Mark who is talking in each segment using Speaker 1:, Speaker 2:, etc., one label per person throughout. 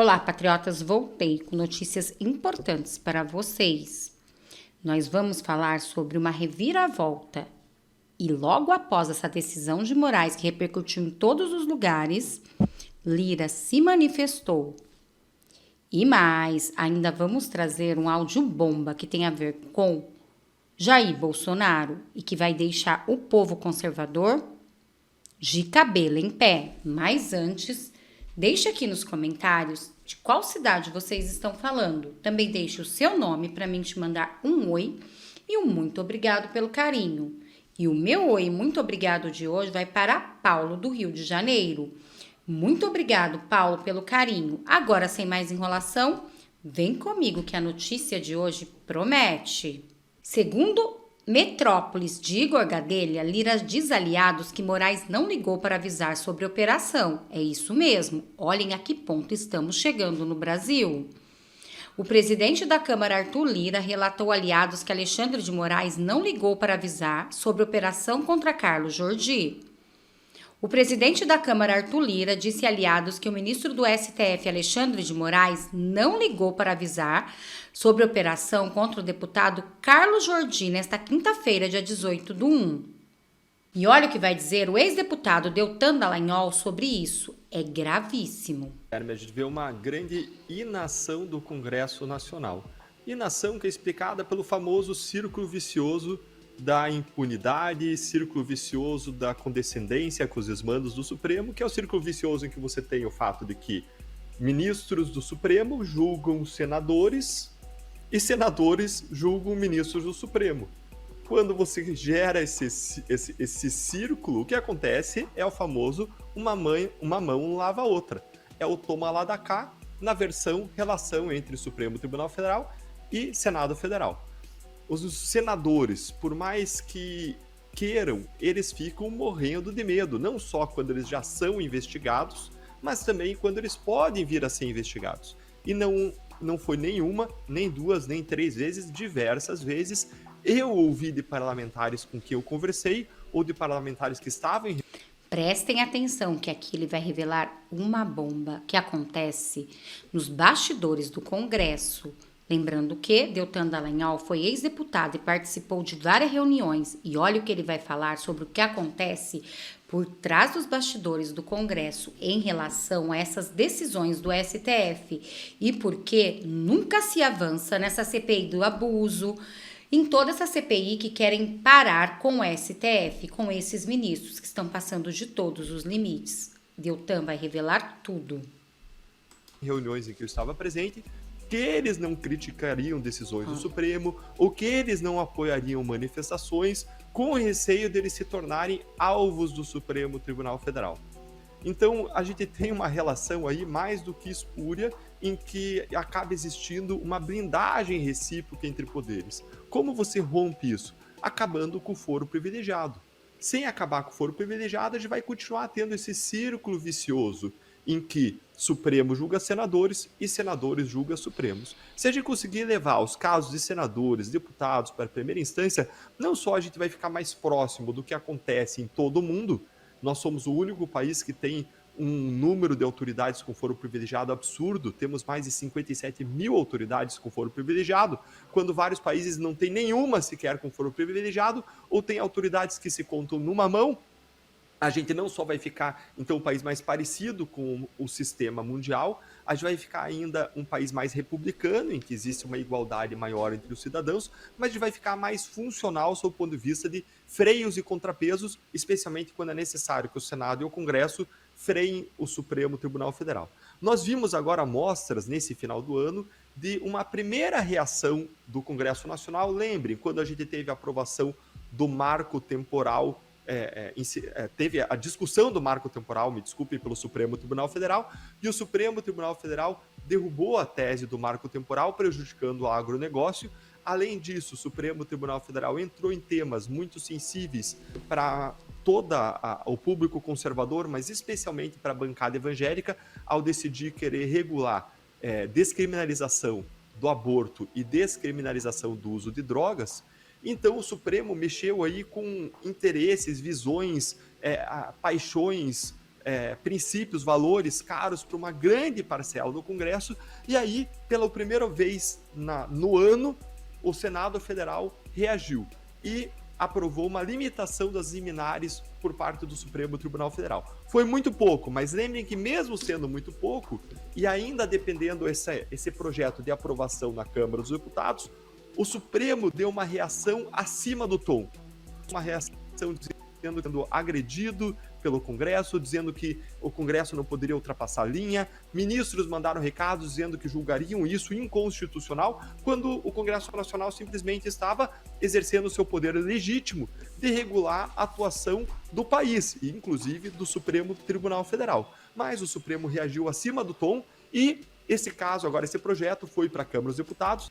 Speaker 1: Olá, patriotas, voltei com notícias importantes para vocês. Nós vamos falar sobre uma reviravolta. E logo após essa decisão de Moraes, que repercutiu em todos os lugares, Lira se manifestou. E mais, ainda vamos trazer um áudio bomba que tem a ver com Jair Bolsonaro e que vai deixar o povo conservador de cabelo em pé. Mas antes, deixe aqui nos comentários de qual cidade vocês estão falando. Também deixe o seu nome para mim te mandar um oi e um muito obrigado pelo carinho. E o meu oi muito obrigado de hoje vai para Paulo, do Rio de Janeiro. Muito obrigado, Paulo, pelo carinho. Agora, sem mais enrolação, vem comigo que a notícia de hoje promete. Segundo Metrópolis de Igor Gadelha, Lira diz aliados que Moraes não ligou para avisar sobre a operação. É isso mesmo. Olhem a que ponto estamos chegando no Brasil. O presidente da Câmara, Arthur Lira, relatou a aliados que Alexandre de Moraes não ligou para avisar sobre a operação contra Carlos Jordi. O presidente da Câmara, Arthur Lira, disse a aliados que o ministro do STF, Alexandre de Moraes, não ligou para avisar sobre a operação contra o deputado Carlos Jordi nesta quinta-feira, dia 18/1. E olha o que vai dizer o ex-deputado Deltan Dallagnol sobre isso. É gravíssimo.
Speaker 2: A gente vê uma grande inação do Congresso Nacional. Inação que é explicada pelo famoso círculo vicioso da impunidade, círculo vicioso da condescendência com os desmandos do Supremo, que é o círculo vicioso em que você tem o fato de que ministros do Supremo julgam senadores e senadores julgam ministros do Supremo. Quando você gera esse círculo, o que acontece é o famoso uma mão lava a outra. É o toma lá da cá, na versão relação entre Supremo Tribunal Federal e Senado Federal. Os senadores, por mais que queiram, eles ficam morrendo de medo, não só quando eles já são investigados, mas também quando eles podem vir a ser investigados. E não foi nenhuma, nem duas, nem três vezes, diversas vezes. Eu ouvi de parlamentares com quem eu conversei, ou de parlamentares que estavam em...
Speaker 1: Prestem atenção que aqui ele vai revelar uma bomba que acontece nos bastidores do Congresso. Lembrando que Deltan Dallagnol foi ex-deputado e participou de várias reuniões. E olha o que ele vai falar sobre o que acontece por trás dos bastidores do Congresso em relação a essas decisões do STF. E por que nunca se avança nessa CPI do abuso, em toda essa CPI que querem parar com o STF, com esses ministros que estão passando de todos os limites. Deltan vai revelar tudo.
Speaker 2: Reuniões em que eu estava presente, que eles não criticariam decisões do Supremo ou que eles não apoiariam manifestações com receio deles se tornarem alvos do Supremo Tribunal Federal. Então, a gente tem uma relação aí mais do que espúria em que acaba existindo uma blindagem recíproca entre poderes. Como você rompe isso? Acabando com o foro privilegiado. Sem acabar com o foro privilegiado, a gente vai continuar tendo esse círculo vicioso em que Supremo julga senadores e senadores julga Supremos. Se a gente conseguir levar os casos de senadores, deputados para a primeira instância, não só a gente vai ficar mais próximo do que acontece em todo o mundo, nós somos o único país que tem um número de autoridades com foro privilegiado absurdo, temos mais de 57 mil autoridades com foro privilegiado, quando vários países não têm nenhuma sequer com foro privilegiado, ou tem autoridades que se contam numa mão. A gente não só vai ficar, então, um país mais parecido com o sistema mundial, a gente vai ficar ainda um país mais republicano, em que existe uma igualdade maior entre os cidadãos, mas a gente vai ficar mais funcional sob o ponto de vista de freios e contrapesos, especialmente quando é necessário que o Senado e o Congresso freiem o Supremo Tribunal Federal. Nós vimos agora amostras, nesse final do ano, de uma primeira reação do Congresso Nacional. Lembrem, quando a gente teve a aprovação do marco temporal, teve a discussão do marco temporal, me desculpem, pelo Supremo Tribunal Federal, e o Supremo Tribunal Federal derrubou a tese do marco temporal, prejudicando o agronegócio. Além disso, o Supremo Tribunal Federal entrou em temas muito sensíveis para todo o público conservador, mas especialmente para a bancada evangélica, ao decidir querer regular descriminalização do aborto e descriminalização do uso de drogas. Então o Supremo mexeu aí com interesses, visões, paixões princípios, valores caros para uma grande parcela do Congresso, e aí, pela primeira vez no ano, o Senado Federal reagiu e aprovou uma limitação das liminares por parte do Supremo Tribunal Federal. Foi muito pouco, mas lembrem que mesmo sendo muito pouco, e ainda dependendo esse projeto de aprovação na Câmara dos Deputados, o Supremo deu uma reação acima do tom. Uma reação sendo agredido pelo Congresso, dizendo que o Congresso não poderia ultrapassar a linha. Ministros mandaram recados dizendo que julgariam isso inconstitucional, quando o Congresso Nacional simplesmente estava exercendo o seu poder legítimo de regular a atuação do país, e inclusive do Supremo Tribunal Federal. Mas o Supremo reagiu acima do tom e esse projeto foi para a Câmara dos Deputados,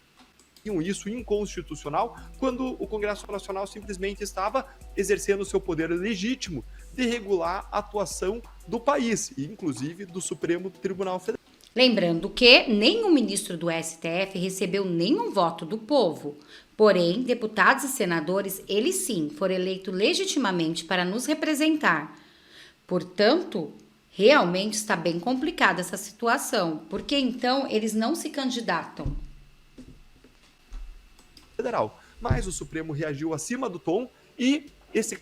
Speaker 2: isso inconstitucional, quando o Congresso Nacional simplesmente estava exercendo o seu poder legítimo de regular a atuação do país, e inclusive do Supremo Tribunal Federal.
Speaker 1: Lembrando que nenhum ministro do STF recebeu nenhum voto do povo. Porém, deputados e senadores, eles sim, foram eleitos legitimamente para nos representar. Portanto, realmente está bem complicada essa situação, porque então eles não se candidatam.
Speaker 2: Federal. Mas o Supremo reagiu acima do tom e esse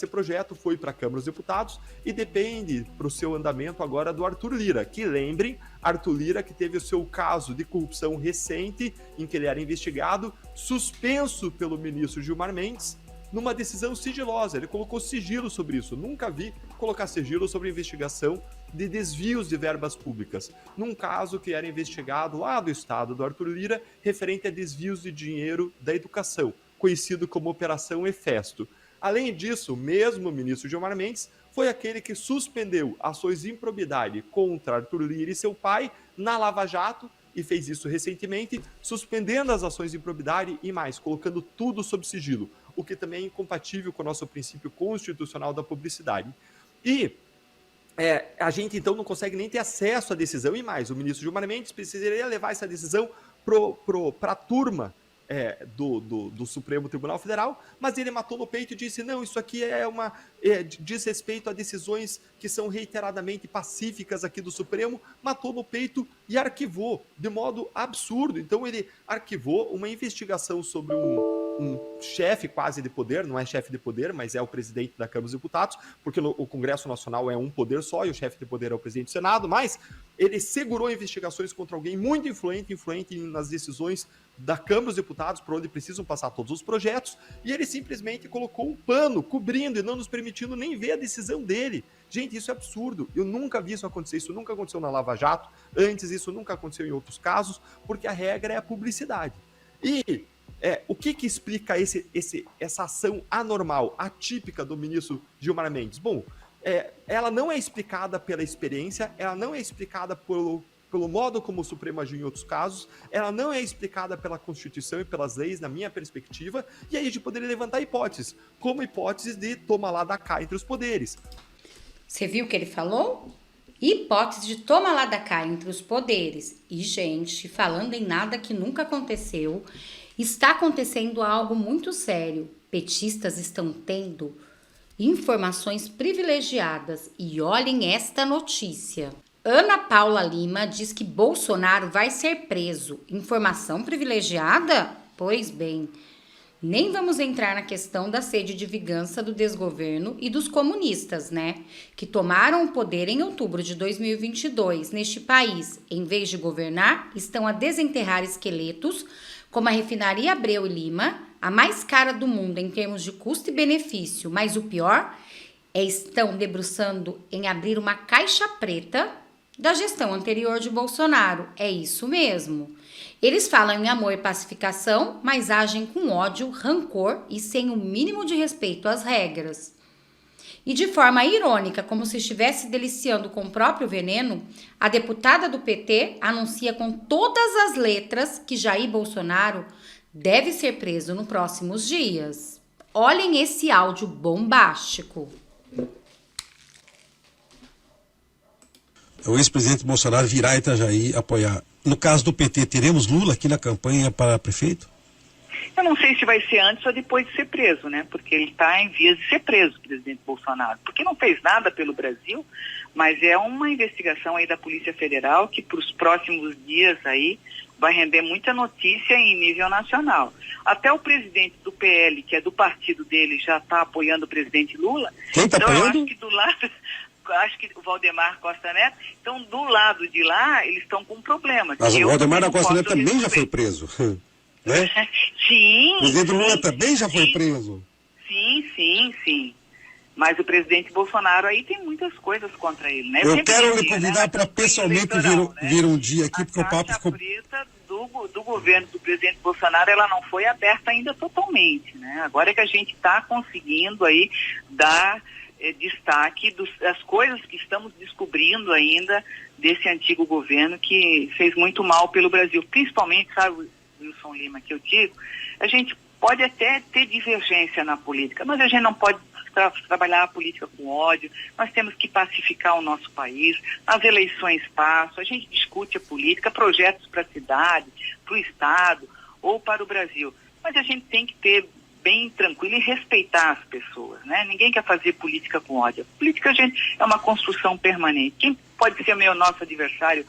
Speaker 2: projeto foi para a Câmara dos Deputados e depende para o seu andamento agora do Arthur Lira, que lembrem, Arthur Lira que teve o seu caso de corrupção recente, em que ele era investigado, suspenso pelo ministro Gilmar Mendes, numa decisão sigilosa. Ele colocou sigilo sobre isso. Nunca vi colocar sigilo sobre investigação de desvios de verbas públicas, num caso que era investigado lá do estado do Arthur Lira, referente a desvios de dinheiro da educação, conhecido como Operação Hefesto. Além disso, mesmo o ministro Gilmar Mendes foi aquele que suspendeu ações de improbidade contra Arthur Lira e seu pai na Lava Jato, e fez isso recentemente, suspendendo as ações de improbidade e mais, colocando tudo sob sigilo, o que também é incompatível com o nosso princípio constitucional da publicidade. E a gente então não consegue nem ter acesso à decisão, e mais, o ministro Gilmar Mendes precisaria levar essa decisão para a turma do Supremo Tribunal Federal, mas ele matou no peito e disse, não, isso aqui diz respeito a decisões que são reiteradamente pacíficas aqui do Supremo, matou no peito e arquivou de modo absurdo. Então ele arquivou uma investigação sobre um chefe quase de poder, não é chefe de poder, mas é o presidente da Câmara dos Deputados, porque o Congresso Nacional é um poder só e o chefe de poder é o presidente do Senado, mas ele segurou investigações contra alguém muito influente nas decisões da Câmara dos Deputados, por onde precisam passar todos os projetos, e ele simplesmente colocou um pano cobrindo e não nos permitindo nem ver a decisão dele. Gente, isso é absurdo. Eu nunca vi isso acontecer. Isso nunca aconteceu na Lava Jato. Antes, isso nunca aconteceu em outros casos, porque a regra é a publicidade. E o que explica essa ação anormal, atípica do ministro Gilmar Mendes? Bom, ela não é explicada pela experiência, ela não é explicada pelo modo como o Supremo agiu em outros casos, ela não é explicada pela Constituição e pelas leis, na minha perspectiva, e aí a gente poderia levantar hipóteses, como hipóteses de toma lá da cá entre os poderes.
Speaker 1: Você viu o que ele falou? Hipótese de toma lá da cá entre os poderes. E, gente, falando em nada que nunca aconteceu, está acontecendo algo muito sério. Petistas estão tendo informações privilegiadas. E olhem esta notícia. Ana Paula Lima diz que Bolsonaro vai ser preso. Informação privilegiada? Pois bem, nem vamos entrar na questão da sede de vingança do desgoverno e dos comunistas, né? Que tomaram o poder em outubro de 2022 neste país. Em vez de governar, estão a desenterrar esqueletos, como a refinaria Abreu e Lima, a mais cara do mundo em termos de custo e benefício. Mas o pior estão debruçando em abrir uma caixa preta da gestão anterior de Bolsonaro. É isso mesmo. Eles falam em amor e pacificação, mas agem com ódio, rancor e sem o mínimo de respeito às regras. E de forma irônica, como se estivesse deliciando com o próprio veneno, a deputada do PT anuncia com todas as letras que Jair Bolsonaro deve ser preso nos próximos dias. Olhem esse áudio bombástico.
Speaker 3: O ex-presidente Bolsonaro virá a Itajaí apoiar. No caso do PT, teremos Lula aqui na campanha para prefeito? Eu não sei se vai ser antes ou depois de ser preso, né? Porque ele está em vias de ser preso, o presidente Bolsonaro. Porque não fez nada pelo Brasil, mas é uma investigação aí da Polícia Federal que para os próximos dias aí vai render muita notícia em nível nacional. Até o presidente do PL, que é do partido dele, já está apoiando o presidente Lula.
Speaker 4: Quem está apoiando?
Speaker 3: Eu acho que do lado... Acho que o Valdemar Costa Neto, então do lado de lá eles estão com problemas.
Speaker 4: Mas o Valdemar da Costa Neto também
Speaker 3: resolver.
Speaker 4: já foi preso, né?
Speaker 3: Sim.
Speaker 4: O presidente Lula também já foi
Speaker 3: sim.
Speaker 4: preso.
Speaker 3: Sim. Mas o presidente Bolsonaro aí tem muitas coisas contra ele, né?
Speaker 4: Eu quero lhe convidar para pessoalmente vir um dia aqui, porque o papo ficou...
Speaker 3: A preta do governo do presidente Bolsonaro, ela não foi aberta ainda totalmente, né? Agora é que a gente está conseguindo aí dar destaque das coisas que estamos descobrindo ainda desse antigo governo que fez muito mal pelo Brasil. Principalmente, sabe, Wilson Lima, que eu digo, a gente pode até ter divergência na política, mas a gente não pode trabalhar a política com ódio. Nós temos que pacificar o nosso país. As eleições passam, a gente discute a política, projetos para a cidade, para o Estado ou para o Brasil. Mas a gente tem que ter bem tranquilo e respeitar as pessoas, né? Ninguém quer fazer política com ódio. A política, gente, é uma construção permanente. Quem pode ser nosso adversário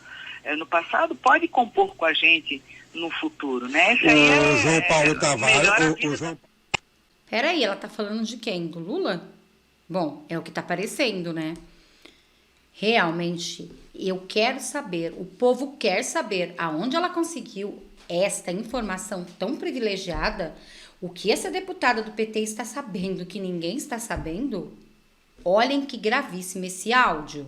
Speaker 3: no passado pode compor com a gente no futuro, né? Isso aí
Speaker 4: o João Paulo Tavares...
Speaker 1: Peraí, ela tá falando de quem? Do Lula? Bom, é o que tá aparecendo, né? Realmente, eu quero saber, o povo quer saber aonde ela conseguiu esta informação tão privilegiada. O que essa deputada do PT está sabendo que ninguém está sabendo? Olhem que gravíssimo esse áudio.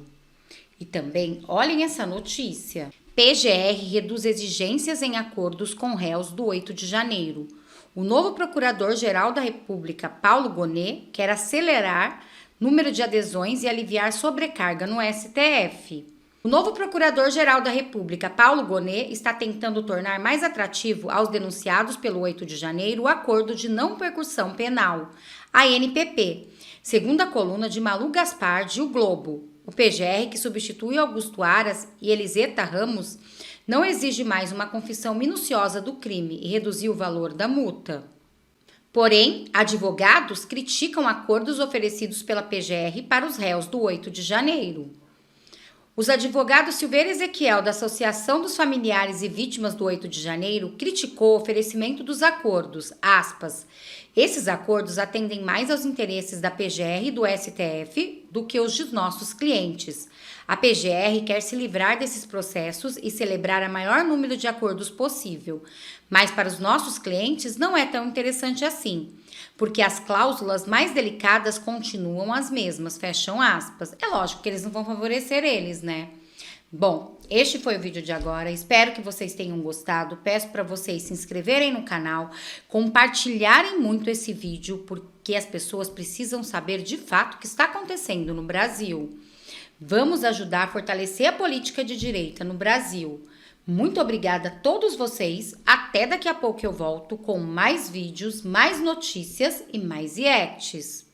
Speaker 1: E também, olhem essa notícia. PGR reduz exigências em acordos com réus do 8 de janeiro. O novo Procurador-Geral da República, Paulo Gonet, quer acelerar número de adesões e aliviar sobrecarga no STF. O novo Procurador-Geral da República, Paulo Gonet, está tentando tornar mais atrativo aos denunciados pelo 8 de janeiro o Acordo de Não Percussão Penal, ANPP, segundo a coluna de Malu Gaspar de O Globo. O PGR, que substitui Augusto Aras e Eliseta Ramos, não exige mais uma confissão minuciosa do crime e reduziu o valor da multa. Porém, advogados criticam acordos oferecidos pela PGR para os réus do 8 de janeiro. Os advogados Silveira Ezequiel, da Associação dos Familiares e Vítimas do 8 de janeiro, criticou o oferecimento dos acordos, aspas, esses acordos atendem mais aos interesses da PGR e do STF do que os de nossos clientes. A PGR quer se livrar desses processos e celebrar o maior número de acordos possível, mas para os nossos clientes não é tão interessante assim, porque as cláusulas mais delicadas continuam as mesmas, fecham aspas. É lógico que eles não vão favorecer eles, né? Bom, este foi o vídeo de agora, espero que vocês tenham gostado, peço para vocês se inscreverem no canal, compartilharem muito esse vídeo, porque as pessoas precisam saber de fato o que está acontecendo no Brasil. Vamos ajudar a fortalecer a política de direita no Brasil. Muito obrigada a todos vocês, até daqui a pouco eu volto com mais vídeos, mais notícias e mais reacts.